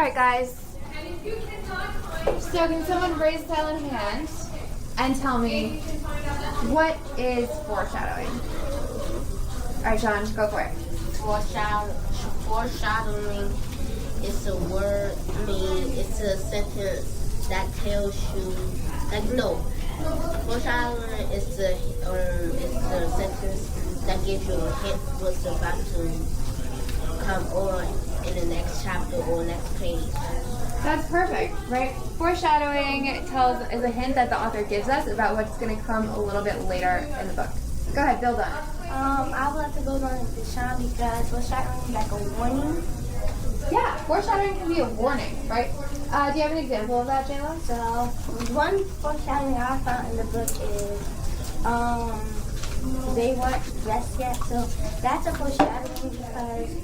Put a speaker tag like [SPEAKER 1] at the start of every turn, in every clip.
[SPEAKER 1] Alright guys, so can someone raise a silent hand and tell me what is foreshadowing? Alright Sean, go for it.
[SPEAKER 2] Foreshadowing is a word, it's a sentence that tells you, foreshadowing is a sentence that gives you a hint what's about to come on in the next chapter or next page.
[SPEAKER 1] That's perfect, right? Foreshadowing is a hint that the author gives us about what's going to come a little bit later in the book. Go ahead, build on it.
[SPEAKER 3] I would like to go on with Sean because foreshadowing is like a warning.
[SPEAKER 1] Yeah, foreshadowing can be a warning, right? Do you have an example of that, Jayla?
[SPEAKER 3] So one foreshadowing I found in the book is they weren't dressed yet. So that's a foreshadowing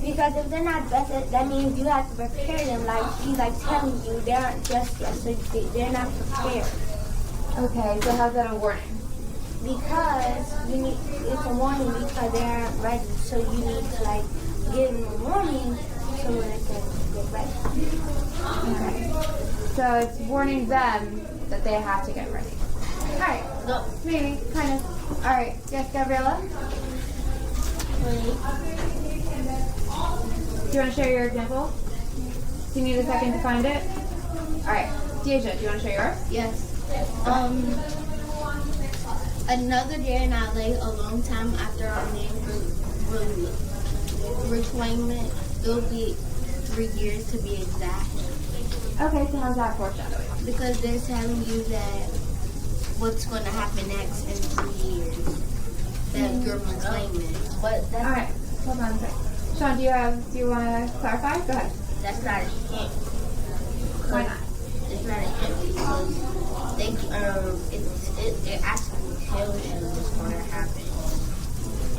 [SPEAKER 3] because if they're not dressed yet, that means you have to prepare them. Like she's like telling you they aren't dressed yet, so they're not prepared.
[SPEAKER 1] Okay, so how's that a warning?
[SPEAKER 3] Because it's a warning because they aren't ready. So you need to like give them a warning so they can get ready.
[SPEAKER 1] Okay. So it's warning them that they have to get ready. Alright.
[SPEAKER 2] No.
[SPEAKER 1] Maybe, kind of. Alright, yes, Gabriella? Do you want to share your example? Do you need a second to find it? Alright. Deja, do you want to share yours?
[SPEAKER 2] Yes. Another day in LA, a long time after our name reclaimment, it'll be 3 years to be exact.
[SPEAKER 1] Okay, so how's that foreshadowing?
[SPEAKER 2] Because they're telling you that what's going to happen next in 3 years. That you're reclaiming. But that's,
[SPEAKER 1] Alright, hold on a second. Sean, do you want to clarify? Go ahead.
[SPEAKER 2] that's not a hint.
[SPEAKER 1] Why not?
[SPEAKER 2] It's not a hint because it actually tells you what's going to happen.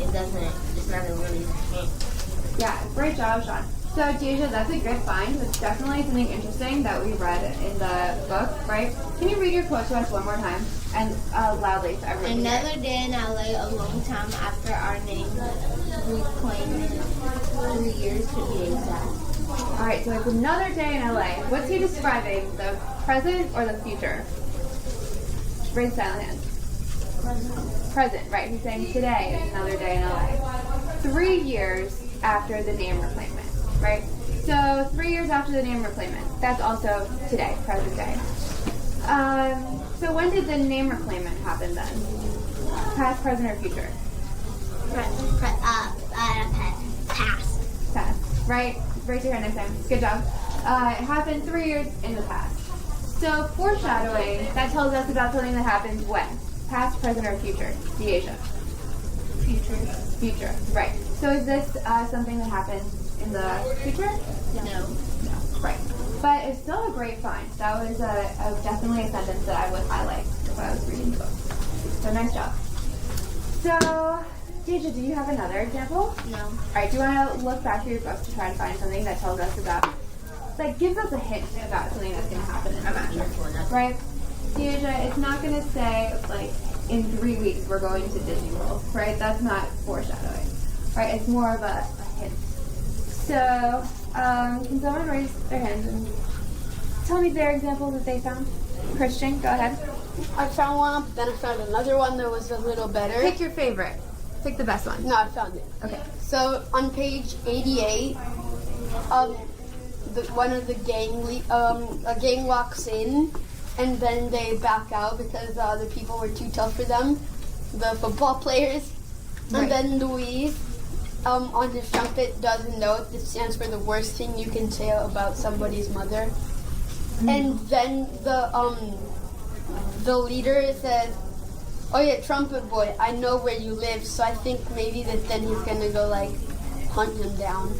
[SPEAKER 2] It's not a really hint.
[SPEAKER 1] Yeah, great job, Sean. So, Deja, that's a good find. It's definitely something interesting that we read in the book, right? Can you read your quote to us one more time? And loudly so everyone can hear
[SPEAKER 2] Another day in LA, a long time after our name reclaiming 3 years to be exact.
[SPEAKER 1] Alright, so it's another day in LA. What's he describing? The present or the future? Raise silent hand. Present, right. He's saying today is another day in LA. 3 years after the name reclaimment, right? So 3 years after the name reclaimment. That's also today, present day. So when did the name reclaimment happen then? Past, present, or future?
[SPEAKER 2] Past.
[SPEAKER 1] Past, right? Raise your hand next time. Good job. It happened 3 years in the past. So foreshadowing, that tells us about something that happens when? Past, present, or future? Deasia. Future, right. So is this something that happens in the future?
[SPEAKER 2] No.
[SPEAKER 1] No, right. But it's still a great find. That was definitely a sentence that I would highlight if I was reading the book. So nice job. So, Deja, do you have another example?
[SPEAKER 2] No.
[SPEAKER 1] Alright, do you want to look back through your book to try and find something that tells us about, like, gives us a hint about something that's going to happen in the future, right? Deja, it's not going to say, like, in 3 weeks we're going to Disney World, right? That's not foreshadowing, right? It's more of a hint. So, can someone raise their hands and tell me their example that they found? Christian, go ahead.
[SPEAKER 4] I found one, but then I found another one that was a little better.
[SPEAKER 1] Pick your favorite. Pick the best one.
[SPEAKER 4] No, I found it.
[SPEAKER 1] Okay.
[SPEAKER 4] So on page 88, one of the a gang walks in, and then they back out because the other people were too tough for them, the football players.
[SPEAKER 1] Right.
[SPEAKER 4] And then Louise, on his trumpet, does a note that stands for the worst thing you can say about somebody's mother. And then the leader says, "Oh yeah, trumpet boy, I know where you live." So I think maybe that then he's gonna go like hunt him down.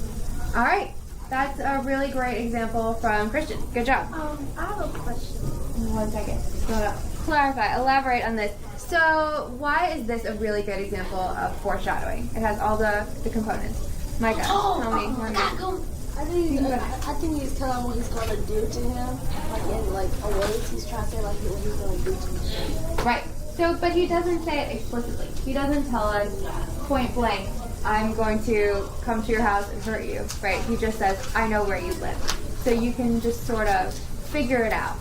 [SPEAKER 1] All right. That's a really great example from Christian. Good job.
[SPEAKER 3] I have a question.
[SPEAKER 1] 1 second. So clarify, elaborate on this. So why is this a really good example of foreshadowing? It has all the components. Micah, tell me.
[SPEAKER 5] I think he's telling him what he's gonna do to him, like in like a way. He's trying to say like what he's gonna do to him.
[SPEAKER 1] Right. So, but he doesn't say it explicitly. He doesn't tell us point blank, I'm going to come to your house and hurt you, right? He just says, I know where you live. So you can just sort of figure it out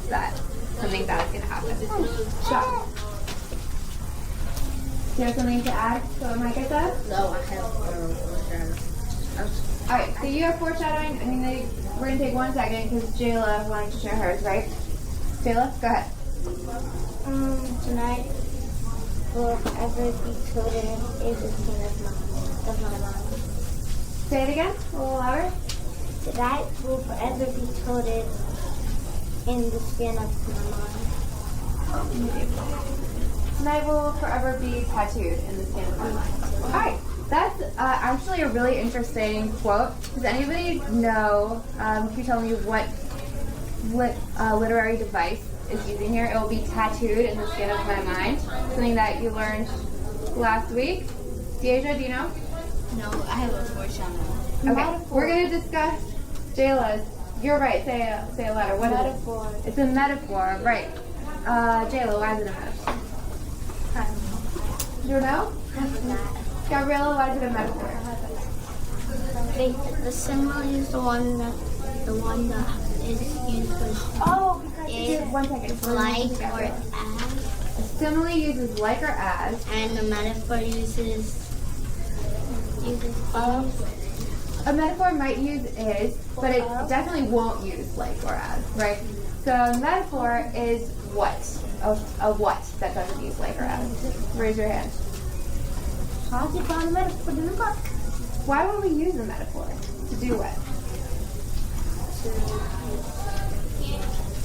[SPEAKER 1] that something bad is going to happen. Sean, do you have something to add to what Micah said?
[SPEAKER 2] No, I have foreshadowing.
[SPEAKER 1] Alright, so you have foreshadowing. I mean, we're going to take 1 second because Jayla wanted to share hers, right? Jayla, go ahead.
[SPEAKER 3] Tonight will forever be children is the skin of my mind.
[SPEAKER 1] Say it again, a little louder.
[SPEAKER 3] Tonight will forever be children in the skin of my mind.
[SPEAKER 1] Tonight will forever be tattooed in the skin of my mind. Alright, that's actually a really interesting quote. Does anybody know, can you tell me what literary device is using here? It will be tattooed in the skin of my mind. Something that you learned last week. Deja, do you know?
[SPEAKER 2] No, I have a foreshadowing.
[SPEAKER 1] Okay, we're going to discuss Jayla's. You're right, say it louder. What is it?
[SPEAKER 3] Metaphor.
[SPEAKER 1] It's a metaphor, right. Jayla, why is it a metaphor? You don't know? Gabriella, why is it a metaphor?
[SPEAKER 3] The symbol is the one that is used for
[SPEAKER 1] Just 1 second.
[SPEAKER 3] like or as,
[SPEAKER 1] A simile uses like or as.
[SPEAKER 3] and the metaphor uses
[SPEAKER 1] A metaphor might use is, but it definitely won't use like or as, right? So a metaphor is what? A what that doesn't use like or as. Raise your hand.
[SPEAKER 3] How's it found the metaphor in the book?
[SPEAKER 1] Why would we use a metaphor? To do what?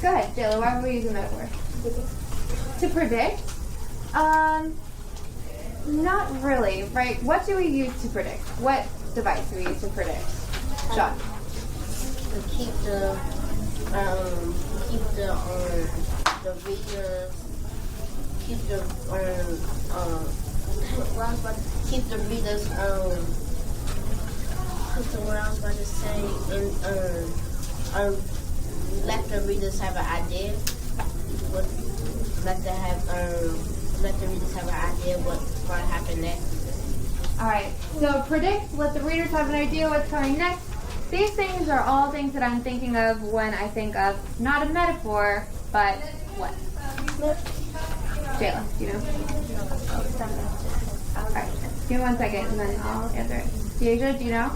[SPEAKER 1] Go ahead, Jayla, why would we use a metaphor? To predict? Not really, right? What do we use to predict? What device do we use to predict? Sean.
[SPEAKER 2] To keep the readers, keep the readers what's the word I was about to say, and let the readers have an idea. Let the readers have an idea what's going to happen next.
[SPEAKER 1] Alright, so predict, let the readers have an idea what's coming next. These things are all things that I'm thinking of when I think of not a metaphor, but what? Jayla, do you know? Alright, give me 1 second and then I'll answer it. Deja, do you know?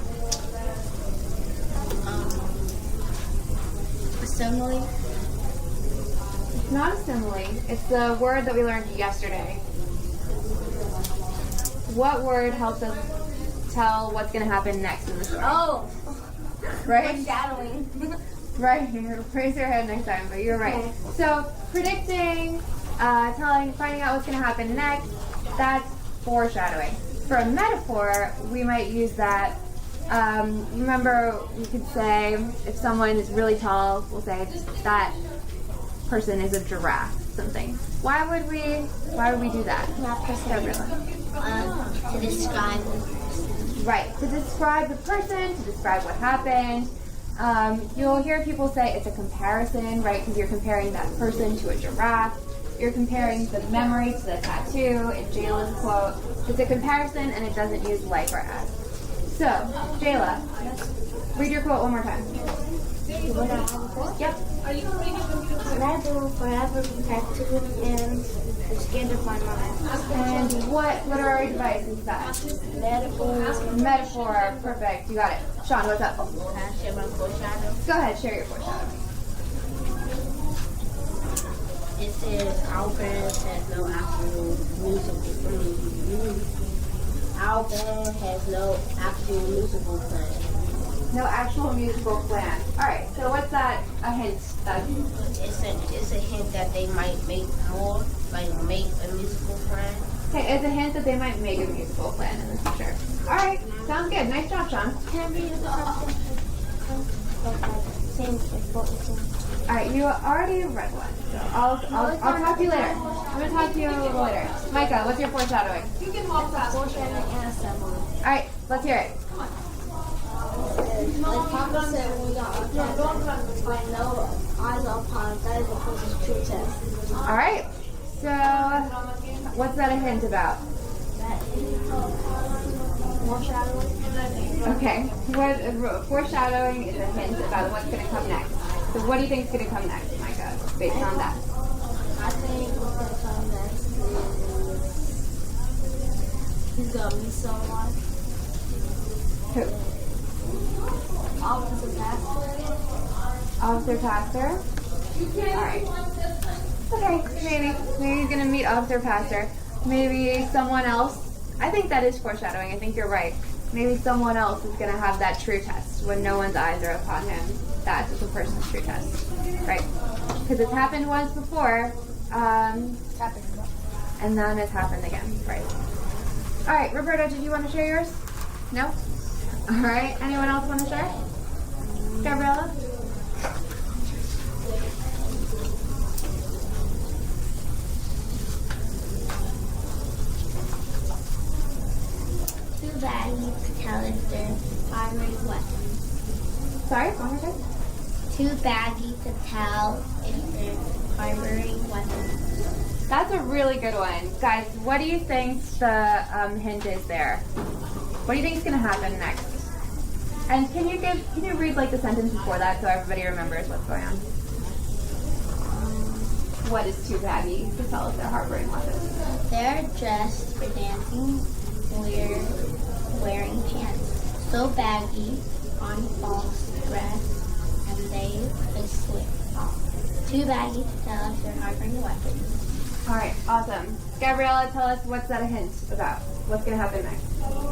[SPEAKER 2] Assembly.
[SPEAKER 1] It's not a simile. It's the word that we learned yesterday. What word helps us tell what's going to happen next in the story?
[SPEAKER 3] Oh,
[SPEAKER 1] Right?
[SPEAKER 3] foreshadowing.
[SPEAKER 1] Right. Raise your hand next time, but you're right.
[SPEAKER 3] Okay.
[SPEAKER 1] So predicting, finding out what's going to happen next, that's foreshadowing. For a metaphor, we might use that. Remember, we could say if someone is really tall, we'll say that person is a giraffe. Something. Why would we do that?
[SPEAKER 3] Not
[SPEAKER 1] Gabriella.
[SPEAKER 3] to describe
[SPEAKER 1] Right, to describe the person, to describe what happened. You'll hear people say it's a comparison, right? Because you're comparing that person to a giraffe. You're comparing the memory to the tattoo in Jayla's quote. It's a comparison and it doesn't use like or as. So, Jayla, read your quote one more time.
[SPEAKER 3] what I have before.
[SPEAKER 1] Yep.
[SPEAKER 3] Tonight will forever be tattooed in the skin of my mind.
[SPEAKER 1] And what literary device is that? Metaphor. Perfect. You got it. Sean, what's up?
[SPEAKER 2] Can I share my foreshadow?
[SPEAKER 1] Go ahead, share your foreshadow.
[SPEAKER 2] It says our band has no actual Our band has no actual musical plan.
[SPEAKER 1] No actual musical plan. Alright, so what's that a hint?
[SPEAKER 2] It's a hint that they might make more, like make a musical plan.
[SPEAKER 1] Okay, it's a hint that they might make a musical plan in the future. Alright, sounds good. Nice job, Sean.
[SPEAKER 3] Can I read
[SPEAKER 1] Alright, you already read one. So I'll talk to you later. I'm gonna talk to you a little later. Micah, what's your foreshadowing?
[SPEAKER 5] You can walk fast.
[SPEAKER 3] Foreshadowing and assembly.
[SPEAKER 1] Alright, let's hear it.
[SPEAKER 5] Like Papa said when we got our by no eyes upon, that is the person's true test.
[SPEAKER 1] Alright, so what's that a hint about?
[SPEAKER 5] Foreshadowing.
[SPEAKER 1] Okay. What foreshadowing is a hint about what's going to come next. So what do you think is going to come next, Micah, based on that?
[SPEAKER 5] I think what's gonna come next is he's gonna meet someone.
[SPEAKER 1] Who?
[SPEAKER 5] Officer Pastor.
[SPEAKER 1] Officer Pastor? Alright. Okay, maybe he's gonna meet Officer Pastor. Maybe someone else. I think that is foreshadowing. I think you're right. Maybe someone else is gonna have that true test when no one's eyes are upon him. That's the person's true test, right? Because it's happened once before, and then it's happened again, right? All right, Roberta, did you want to share yours? No. All right. Anyone else want to share? Gabriella?
[SPEAKER 3] Too bad you to tell if they're firing weapons.
[SPEAKER 1] Sorry, one more time.
[SPEAKER 3] Too baggy to tell if they're firing weapons.
[SPEAKER 1] That's a really good one, guys. What do you think the hint is there? What do you think is going to happen next? And can you read like the sentence before that so everybody remembers what's going on? What is too baggy to tell if they're harboring weapons?
[SPEAKER 3] They're dressed for dancing. We're wearing pants so baggy on false dress, and they could slip off. Too baggy to tell if they're harboring weapons.
[SPEAKER 1] All right, awesome. Gabriella, tell us what's that a hint about? What's going to happen next?
[SPEAKER 3] But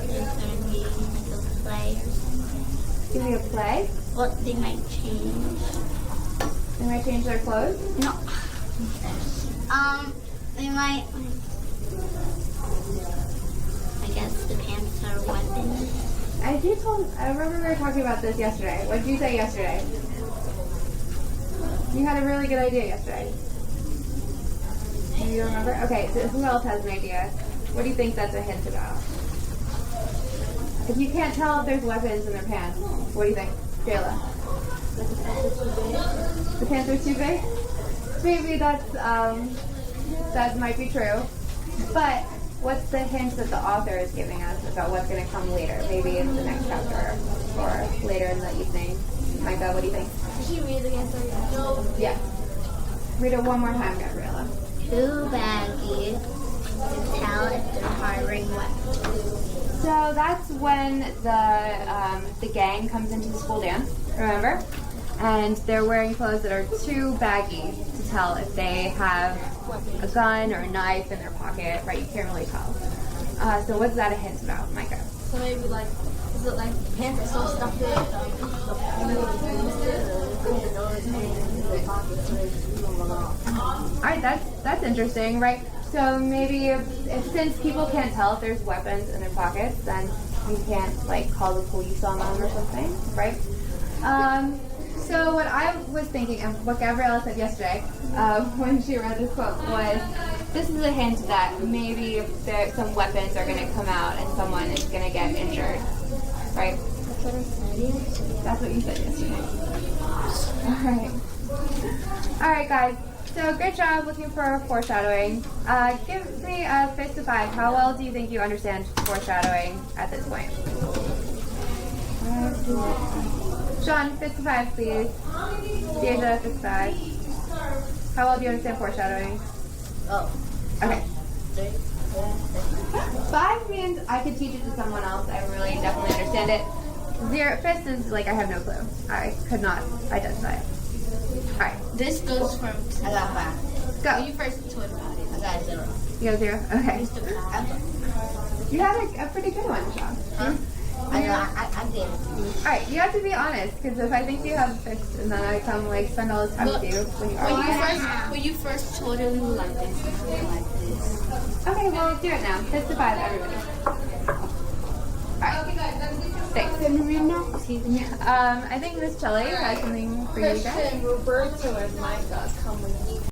[SPEAKER 3] there's going to be like a play or something.
[SPEAKER 1] It's going to be a play?
[SPEAKER 3] Well, they might change.
[SPEAKER 1] They might change their clothes?
[SPEAKER 3] No. They might. I guess the pants are weapons.
[SPEAKER 1] I remember we were talking about this yesterday. What did you say yesterday? You had a really good idea yesterday. Do you remember? Okay, so who else has an idea? What do you think that's a hint about? If you can't tell if there's weapons in their pants, what do you think? Jayla? The pants are too big? Maybe that might be true. But what's the hint that the author is giving us about what's going to come later? Maybe in the next chapter or later in the evening. Micah, what do you think?
[SPEAKER 5] She read it again, so
[SPEAKER 1] Yeah. Read it one more time, Gabriella.
[SPEAKER 3] Too baggy to tell if they're harboring weapons.
[SPEAKER 1] So that's when the gang comes into the school dance, remember? And they're wearing clothes that are too baggy to tell if they have a gun or a knife in their pocket, right? You can't really tell. So what's that a hint about, Micah?
[SPEAKER 5] So maybe like, is it like the pants are so stuffed in?
[SPEAKER 1] Alright, that's interesting, right? So maybe if since people can't tell if there's weapons in their pockets, then you can't like call the police on them or something, right? So what I was thinking, and what Gabriella said yesterday when she read this quote was, this is a hint that maybe some weapons are going to come out and someone is going to get injured, right?
[SPEAKER 3] That's what I said yesterday.
[SPEAKER 1] That's what you said yesterday. All right, guys. So good job looking for foreshadowing. Give me a fist of 5. How well do you think you understand foreshadowing at this point? Sean, fist of 5, please. Deja, fist of 5. How well do you understand foreshadowing?
[SPEAKER 2] Oh.
[SPEAKER 1] Okay.
[SPEAKER 2] 3, 4,
[SPEAKER 1] 5 means I could teach it to someone else. I really definitely understand it. 0, fist is like I have no clue. I could not identify it. All right,
[SPEAKER 4] This goes from.
[SPEAKER 2] I got 5.
[SPEAKER 1] go.
[SPEAKER 4] You first told about it.
[SPEAKER 2] I got 0.
[SPEAKER 1] You got 0? Okay.
[SPEAKER 2] I
[SPEAKER 1] You had a pretty good one, Sean.
[SPEAKER 2] I did.
[SPEAKER 1] All right, you have to be honest, because if I think you have fixed and then I come like spend all this time with you when you are.
[SPEAKER 4] When you first told him you like this, like this.
[SPEAKER 1] Okay, well do it now. Fist of 5, everybody. All right. Thanks. I think Miss Shelley has something for you guys.
[SPEAKER 5] Roberto and Micah coming